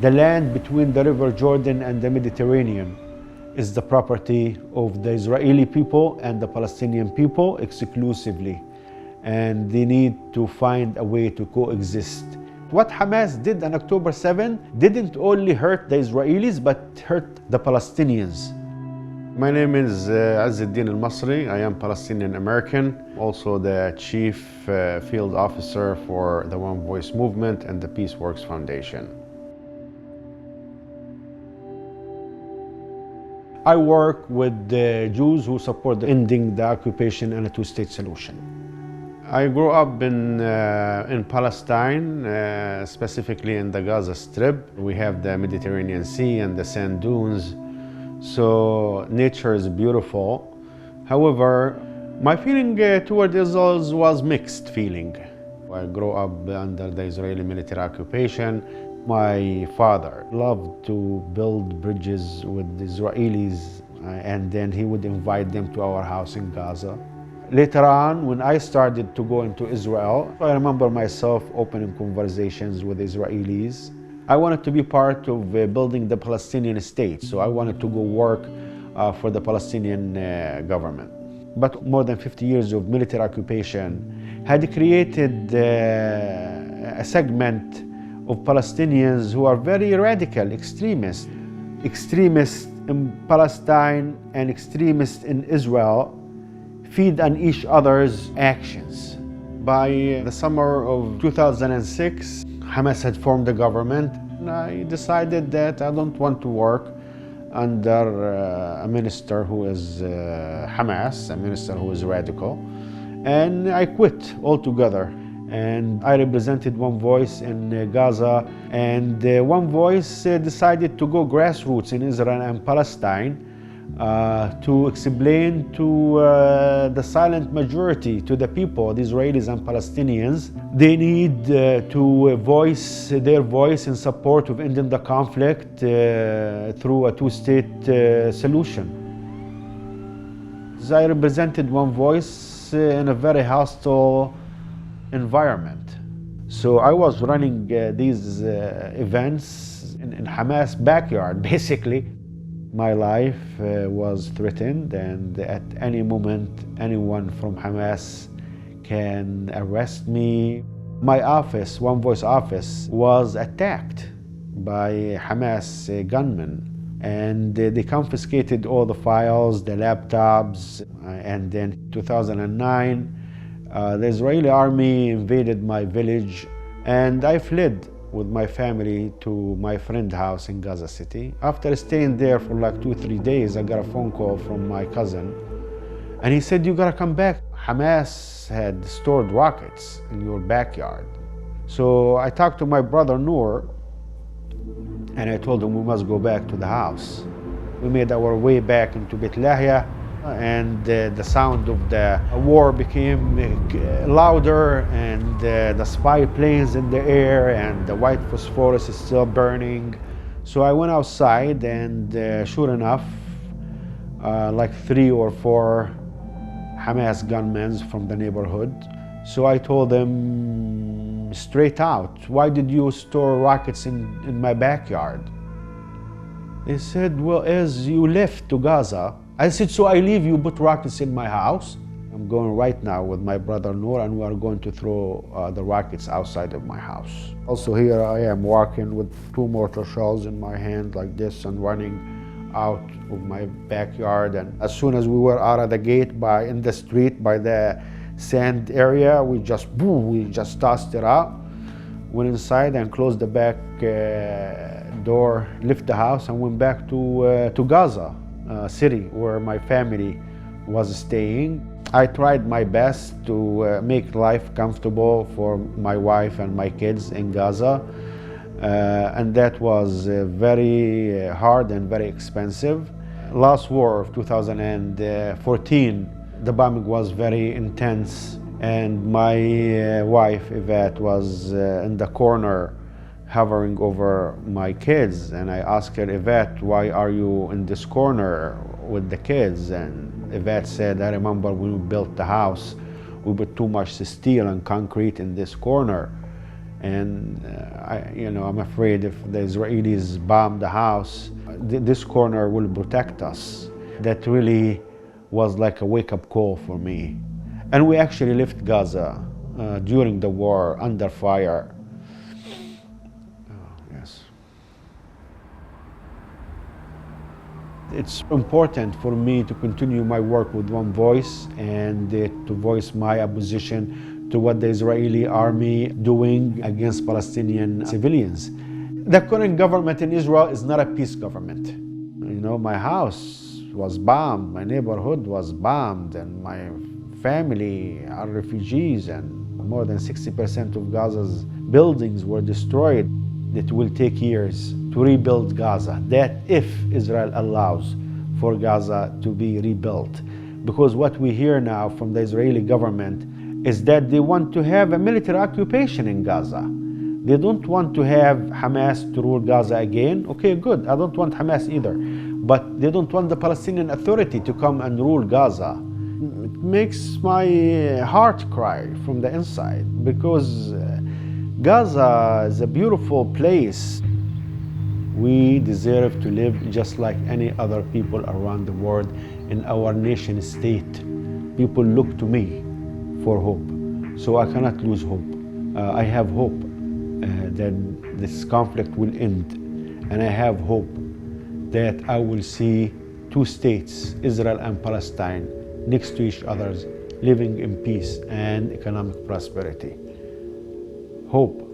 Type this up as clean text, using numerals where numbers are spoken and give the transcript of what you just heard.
The land between the River Jordan and the Mediterranean is the property of the Israeli people and the Palestinian people exclusively, and they need to find a way to coexist. What Hamas did on October 7 didn't only hurt the Israelis, but hurt the Palestinians. My name is Ezzeldeen Masri. I am Palestinian-American, also the Chief Field Officer for the OneVoice Movement and the PeaceWorks Foundation. I work with the Jews who support ending the occupation and a two-state solution. I grew up in Palestine, specifically in the Gaza Strip. We have the Mediterranean Sea and the sand dunes, so nature is beautiful. However, my feeling toward Israel was mixed feeling. I grew up under the Israeli military occupation. My father loved to build bridges with the Israelis, and then he would invite them to our house in Gaza. Later on, when I started to go into Israel, I remember myself opening conversations with Israelis. I wanted to be part of building the Palestinian state, so I wanted to go work for the Palestinian government. But more than 50 years of military occupation had created a segment of Palestinians who are very radical extremists. Extremists in Palestine and extremists in Israel feed on each other's actions. By the summer of 2006, Hamas had formed a government, and I decided that I don't want to work under a minister who is Hamas, a minister who is radical, and I quit altogether. And I represented OneVoice in Gaza, and OneVoice decided to go grassroots in Israel and Palestine to explain to the silent majority, to the people, the Israelis and Palestinians, they need to voice their voice in support of ending the conflict through a two-state solution. I represented OneVoice in a very hostile environment. So I was running these events in Hamas' backyard, basically. My life was threatened, and at any moment, anyone from Hamas can arrest me. My office, OneVoice office, was attacked by Hamas gunmen, and they confiscated all the files, the laptops, and then in 2009, the Israeli army invaded my village, and I fled with my family to my friend's house in Gaza City. After staying there for like 2-3 days, I got a phone call from my cousin, and he said, "You gotta come back. Hamas had stored rockets in your backyard." So I talked to my brother Noor, and I told him we must go back to the house. We made our way back into Beit Lahia, and the sound of the war became louder, and the spy planes in the air, and the white phosphorus is still burning. So I went outside, and sure enough, like 3 or 4 Hamas gunmen from the neighborhood. So I told them straight out, "Why did you store rockets in my backyard?" They said, "Well, as you left to Gaza." I said, "So I leave you put rockets in my house?" I'm going right now with my brother Noor, and we are going to throw the rockets outside of my house. Also here I am walking with 2 mortar shells in my hand like this and running out of my backyard. And as soon as we were out of the gate in the street by the sand area, we just tossed it out, went inside and closed the back door, left the house and went back to Gaza city where my family was staying. I tried my best to make life comfortable for my wife and my kids in Gaza, and that was very hard and very expensive. Last war of 2014, the bombing was very intense, and my wife Yvette was in the corner hovering over my kids, and I asked her, "Yvette, why are you in this corner with the kids?" And Yvette said, "I remember when we built the house, we put too much steel and concrete in this corner, And I'm afraid if the Israelis bomb the house, this corner will protect us. That really was like a wake-up call for me. And we actually left Gaza during the war under fire. Yes. It's important for me to continue my work with One Voice and to voice my opposition to what the Israeli army doing against Palestinian civilians. The current government in Israel is not a peace government. My house was bombed, my neighborhood was bombed, and my family are refugees, and more than 60% of Gaza's buildings were destroyed. It will take years to rebuild Gaza, that if Israel allows for Gaza to be rebuilt. Because what we hear now from the Israeli government is that they want to have a military occupation in Gaza. They don't want to have Hamas to rule Gaza again. Okay, good, I don't want Hamas either. But they don't want the Palestinian Authority to come and rule Gaza. It makes my heart cry from the inside, because Gaza is a beautiful place. We deserve to live just like any other people around the world in our nation state. People look to me for hope, so I cannot lose hope. I have hope that this conflict will end, and I have hope that I will see two states, Israel and Palestine, next to each other, living in peace and economic prosperity. Hope.